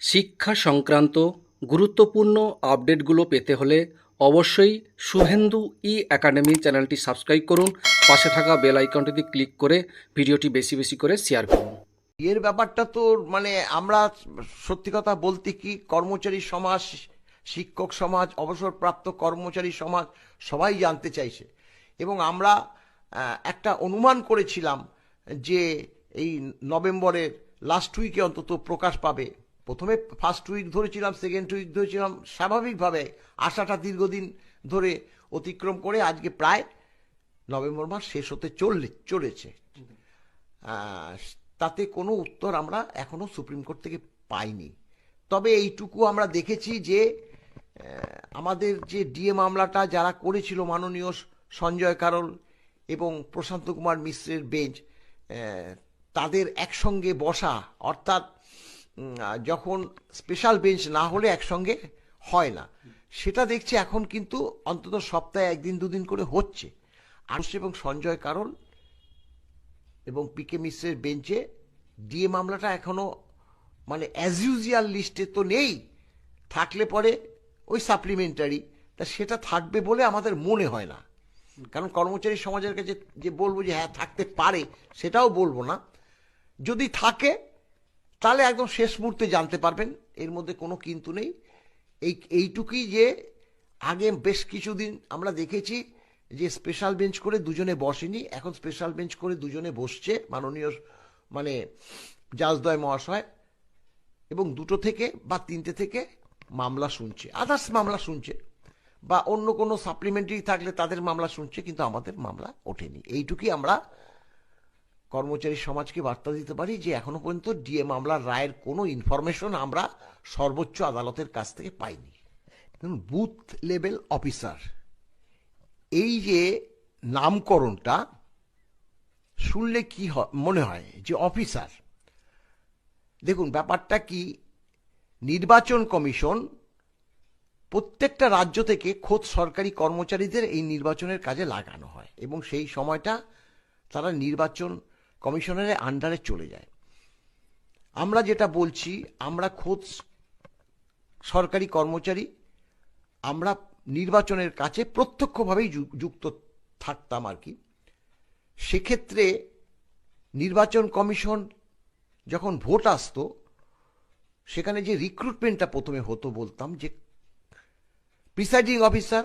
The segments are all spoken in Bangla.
শিক্ষা সংক্রান্ত গুরুত্বপূর্ণ আপডেটগুলো পেতে হলে অবশ্যই শুভেন্দু একাডেমি চ্যানেলটি সাবস্ক্রাইব করুন। পাশে থাকা বেল আইকনটিতে ক্লিক করে ভিডিওটি বেশি বেশি করে শেয়ার করুন। এর ব্যাপারটা তো মানে আমরা সত্যি কথা বলতে কি কর্মচারী সমাজ, শিক্ষক সমাজ, অবসরপ্রাপ্ত কর্মচারী সমাজ সবাই জানতে চাইছে এবং আমরা একটা অনুমান করেছিলাম যে এই নভেম্বরের লাস্ট উইকে অন্তত প্রকাশ পাবে। প্রথমে ফার্স্ট উইক ধরেছিলাম, সেকেন্ড উইক ধরেছিলাম, স্বাভাবিকভাবে আশাটা দীর্ঘদিন ধরে অতিক্রম করে আজকে প্রায় নভেম্বর মাস শেষ হতে চলেছে। তাতে কোনো উত্তর আমরা এখনো সুপ্রিম কোর্ট থেকে পাইনি। তবে এইটুকু আমরা দেখেছি যে আমাদের যে ডিএ মামলাটা যারা করেছিল মাননীয় সঞ্জয় কারোল এবং প্রশান্ত কুমার মিশ্রের বেঞ্চ, তাদের একসঙ্গে বসা, অর্থাৎ যখন স্পেশাল বেঞ্চ না হলে একসঙ্গে হয় না, সেটা দেখছি এখন কিন্তু অন্তত সপ্তাহে একদিন দুদিন করে হচ্ছে। আরুষ এবং সঞ্জয় কারোল এবং পিকে মিশ্রের বেঞ্চে ডিএ মামলাটা এখনো মানে অ্যাজ ইউজুয়াল লিস্টে তো নেই, থাকলে পরে ওই সাপ্লিমেন্টারি, তা সেটা থাকবে বলে আমাদের মনে হয় না। কারণ কর্মচারী সমাজের কাছে যে বলবো যে হ্যাঁ থাকতে পারে সেটাও বলবো না। যদি থাকে তাহলে একদম শেষ মুহূর্তে জানতে পারবেন, এর মধ্যে কোনো কিন্তু নেই। এইটুকুই যে আগে বেশ কিছুদিন আমরা দেখেছি যে স্পেশাল বেঞ্চ করে দুজনে বসেনি, এখন স্পেশাল বেঞ্চ করে দুজনে বসছে মাননীয় মানে জাজদ্বয় মহাশয়, এবং দুটো থেকে বা তিনটে থেকে মামলা শুনছে, আদার্স মামলা শুনছে, বা অন্য কোনো সাপ্লিমেন্টারি থাকলে তাদের মামলা শুনছে, কিন্তু আমাদের মামলা ওঠেনি। এইটুকুই আমরা কর্মচারী সমাজকে বার্তা দিতে পারি যে এখনো পর্যন্ত ডিএ মামলার রায়ের কোনো ইনফরমেশন আমরা সর্বোচ্চ আদালতের কাছ থেকে পাইনি। বুথ লেভেল অফিসার, এই যে নামকরণটা শুনলে কি মনে হয় যে অফিসার? দেখুন ব্যাপারটা কি, নির্বাচন কমিশন প্রত্যেকটা রাজ্য থেকে খোদ সরকারি কর্মচারীদের এই নির্বাচনের কাজে লাগানো হয় এবং সেই সময়টা তারা নির্বাচন কমিশনের আন্ডারে চলে যায়। আমরা যেটা বলছি, আমরা খোদ সরকারি কর্মচারী, আমরা নির্বাচনের কাছে প্রত্যক্ষভাবেই যুক্ত থাকতাম আর কি। সেক্ষেত্রে নির্বাচন কমিশন যখন ভোট আসতো, সেখানে যে রিক্রুটমেন্টটা প্রথমে হতো, বলতাম যে প্রিসাইডিং অফিসার,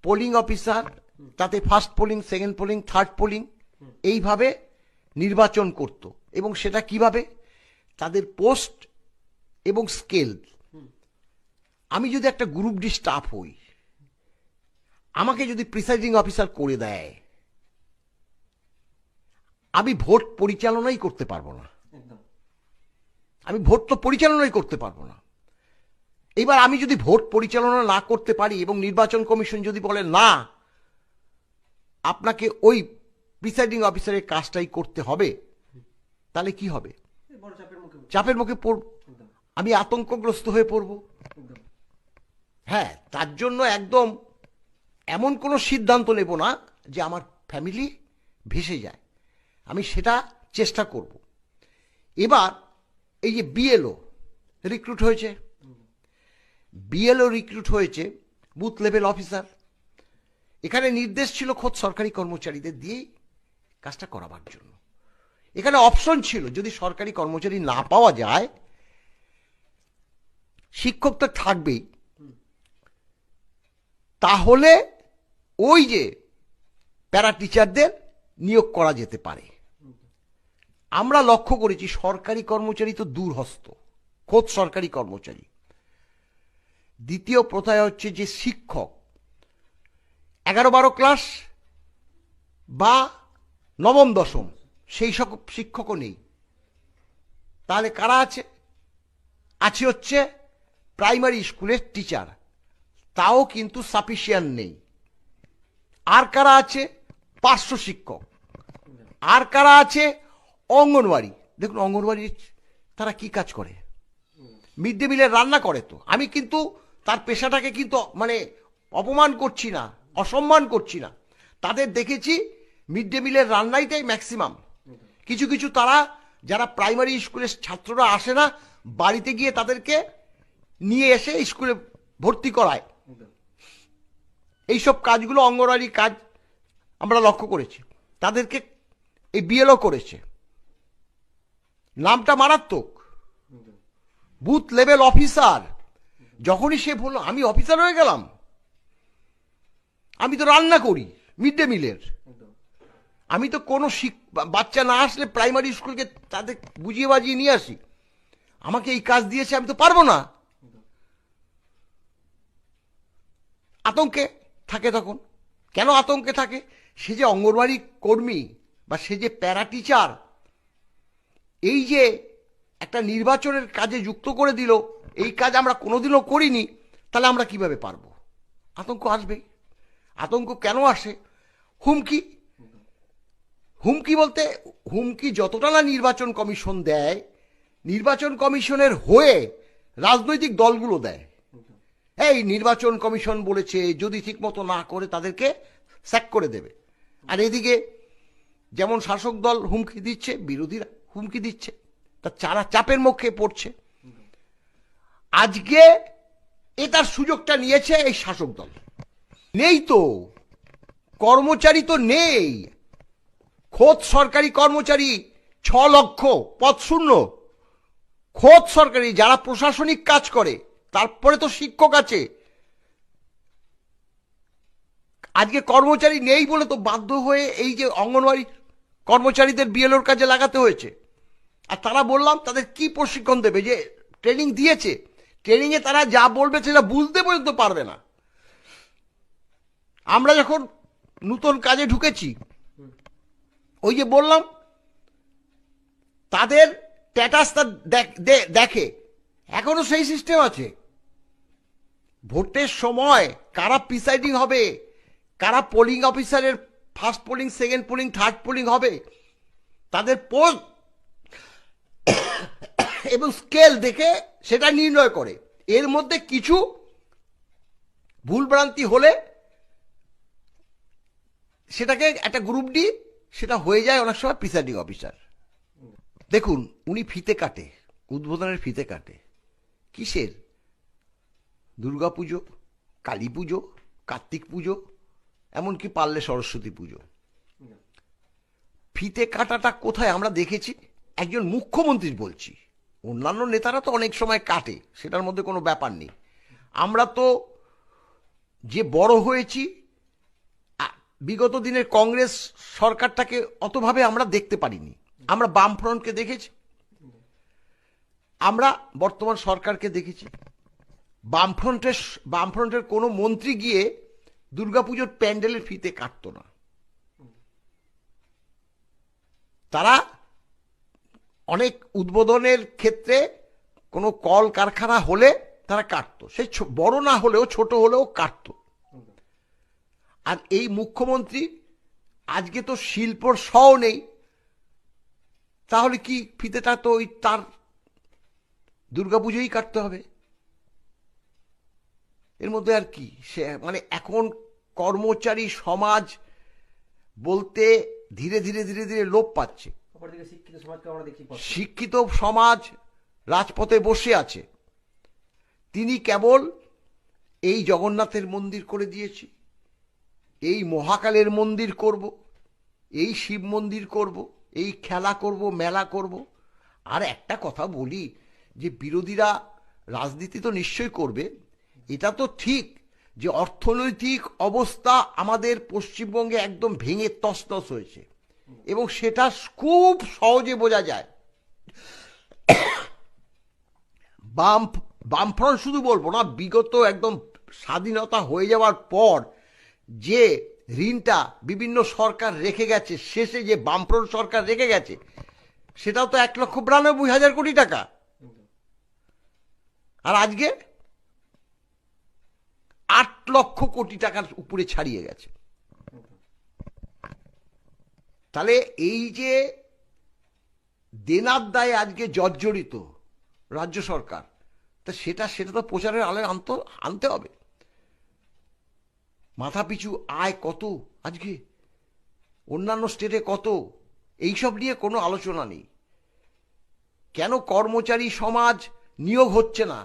পোলিং অফিসার, তাতে first polling, second polling, third polling, এইভাবে নির্বাচন করত। এবং সেটা কিভাবে, তাদের পোস্ট এবং স্কেল। আমি যদি একটা গ্রুপ ডি স্টাফ হই, আমাকে যদি প্রিসাইডিং অফিসার করে দেয়, আমি ভোট পরিচালনাই করতে পারবো না। আমি ভোট তো পরিচালনাই করতে পারবো না। এবার আমি যদি ভোট পরিচালনা না করতে পারি এবং নির্বাচন কমিশন যদি বলে না, আপনাকে ওই প্রিসাইডিং অফিসারের কাজটাই করতে হবে, তাহলে কি হবে? চাপের মুখে পড়ব, আমি আতঙ্কগ্রস্ত হয়ে পড়ব। হ্যাঁ, তার জন্য একদম এমন কোনো সিদ্ধান্ত নেব না যে আমার ফ্যামিলি ভেসে যায়, আমি সেটা চেষ্টা করব। এবার এই যে বিএলও রিক্রুট হয়েছে, বিএলও রিক্রুট হয়েছে বুথ লেভেল অফিসার, এখানে নির্দেশ ছিল খোদ সরকারি কর্মচারীদের দিয়েই কাজটা করাবার জন্য। এখানে অপশন ছিল, যদি সরকারি কর্মচারী না পাওয়া যায়, শিক্ষক তো থাকবেই, তাহলে ওই যে প্যারা টিচারদের নিয়োগ করা যেতে পারে। আমরা লক্ষ্য করেছি সরকারি কর্মচারী তো দূরহস্ত, খোদ সরকারি কর্মচারী। দ্বিতীয় প্রথায় হচ্ছে যে শিক্ষক 11-12 ক্লাস বা নবম দশম, সেই সব শিক্ষকও নেই। তাহলে কারা আছে? আছে হচ্ছে প্রাইমারি স্কুলের টিচার, তাও কিন্তু সাফিসিয়েন্ট নেই। আর কারা আছে? 500 শিক্ষক। আর কারা আছে? অঙ্গনওয়াড়ি। দেখুন অঙ্গনওয়াড়ি তারা কি কাজ করে? মিড ডে মিলের রান্না করে। তো আমি কিন্তু তার পেশাটাকে কিন্তু মানে অপমান করছি না, অসম্মান করছি না। তাদের দেখেছি মিড ডে মিলের রান্নাইটাই ম্যাক্সিমাম। কিছু কিছু তারা যারা প্রাইমারি স্কুলের ছাত্ররা আসে না, বাড়িতে গিয়ে তাদেরকে নিয়ে এসে স্কুলে ভর্তি করায়। এইসব কাজগুলো অঙ্গনওয়াড়ি কাজ আমরা লক্ষ্য করেছি। তাদেরকে এই বিএলও করেছে, নামটা মারাত্মক, বুথ লেভেল অফিসার। যখনই সে বলল আমি অফিসার হয়ে গেলাম, আমি তো রান্না করি মিড ডে মিলের, আমি তো কোনো বাচ্চা না আসলে প্রাইমারি স্কুলকে তাদের বুঝিয়ে বাজিয়ে নিয়ে আসি, আমাকে এই কাজ দিয়েছে, আমি তো পারবো না। আতঙ্কে থাকে তখন। কেন আতঙ্কে থাকে? সে যে অঙ্গনওয়াড়ি কর্মী বা সে যে প্যারা টিচার, এই যে একটা নির্বাচনের কাজে যুক্ত করে দিল, এই কাজ আমরা কোনোদিনও করিনি, তাহলে আমরা কিভাবে পারবো? আতঙ্ক আসবেই। আতঙ্ক কেন আসে? হুমকি। হুমকি বলতে হুমকি যতটা না নির্বাচন কমিশন দেয়, নির্বাচন কমিশনের হয়ে রাজনৈতিক দলগুলো দেয়। এই নির্বাচন কমিশন বলেছে যদি ঠিকমতো না করে তাদেরকে স্যাক করে দেবে। আর এদিকে যেমন শাসক দল হুমকি দিচ্ছে, বিরোধীরা হুমকি দিচ্ছে, তা যারা চাপের মুখে পড়ছে। আজকে এটার সুযোগটা নিয়েছে এই শাসক দল। নেই তো কর্মচারী, তো নেই, খোদ সরকারি কর্মচারী 6 লক্ষ পদ শূন্য, খোদ সরকারি যারা প্রশাসনিক কাজ করে, তারপরে তো শিক্ষক আছে। আজকে কর্মচারী নেই বলে তো বাধ্য হয়ে এই যে অঙ্গনওয়াড়ি কর্মচারীদের বিএলওর কাজে লাগাতে হয়েছে। আর তারা বললাম তাদের কি প্রশিক্ষণ দেবে? যে ট্রেনিং দিয়েছে, ট্রেনিংয়ে তারা যা বলবে সেটা বুঝতে পর্যন্ত পারবে না। আমরা যখন নতুন কাজে ঢুকেছি, ওই যে বললাম তাদের স্ট্যাটাসটা দেখে, এখনো সেই সিস্টেম আছে। ভোটের সময় কারা প্রিসাইডিং হবে, কারা পোলিং অফিসারের first polling, second polling, third polling হবে, তাদের পোস্ট এবং স্কেল দেখে সেটা নির্ণয় করে। এর মধ্যে কিছু ভুলভ্রান্তি হলে সেটাকে একটা গ্রুপ ডি, সেটা হয়ে যায় অনেক সময় প্রিসাইডিং অফিসার। দেখুন, উনি ফিতে কাটে, উদ্বোধনের ফিতে কাটে কিসের? দুর্গা পুজো, কালী পুজো, কার্তিক পুজো, এমনকি পারলে সরস্বতী পুজো। ফিতে কাটাটা কোথায় আমরা দেখেছি? একজন মুখ্যমন্ত্রীর বলছি, অন্যান্য নেতারা তো অনেক সময় কাটে, সেটার মধ্যে কোনো ব্যাপার নেই। আমরা তো যে বড় হয়েছি, বিগত দিনের কংগ্রেস সরকারটাকে অতভাবে আমরা দেখতে পারিনি। আমরা বামফ্রন্টকে দেখেছি, আমরা বর্তমান সরকারকে দেখেছি। বামফ্রন্টের কোনো মন্ত্রী গিয়ে দুর্গাপুজোর প্যান্ডেলের ফিতে কাটতো না। তারা অনেক উদ্বোধনের ক্ষেত্রে কোনো কল কারখানা হলে তারা কাটতো, সে বড় না হলেও ছোট হলেও কাটতো। আর এই মুখ্যমন্ত্রী আজকে তো শিল্পর শও নেই, তাহলে কি ফিতেটা তো ওই তার দুর্গাপুজোই কাটতে হবে। এর মধ্যে আর কি, সে মানে এখন কর্মচারী সমাজ বলতে ধীরে ধীরে ধীরে ধীরে লোপ পাচ্ছে। শিক্ষিত সমাজ রাজপথে বসে আছে। তিনি কেবল এই জগন্নাথের মন্দির করে দিয়েছি, এই মহাকালের মন্দির করব, এই শিব মন্দির করব, এই খেলা করব, মেলা করব। আর একটা কথা বলি, যে বিরোধীরা রাজনীতি তো নিশ্চয়ই করবে, এটা তো ঠিক যে অর্থনৈতিক অবস্থা আমাদের পশ্চিমবঙ্গে একদম ভেঙে তছনছ হয়েছে, এবং সেটা খুব সহজে বোঝা যায়। বামফ্রন্ট শুধু বলবো না, বিগত একদম স্বাধীনতা হয়ে যাওয়ার পর যে ঋণটা বিভিন্ন সরকার রেখে গেছে, শেষে যে বামফ্রন্ট সরকার রেখে গেছে, সেটাও তো 1,92,000 কোটি টাকা। আর আজকে 8 লক্ষ কোটি টাকার উপরে ছাড়িয়ে গেছে। তাহলে এই যে দেনার দায়ে আজকে জর্জরিত রাজ্য সরকার, তা সেটা তো প্রচারের আলে আনতে হবে। মাথাপিছু আয় কত আজকে, অন্যান্য স্টেটে কত, এইসব নিয়ে কোনো আলোচনা নেই। কেন কর্মচারী সমাজ নিয়োগ হচ্ছে না?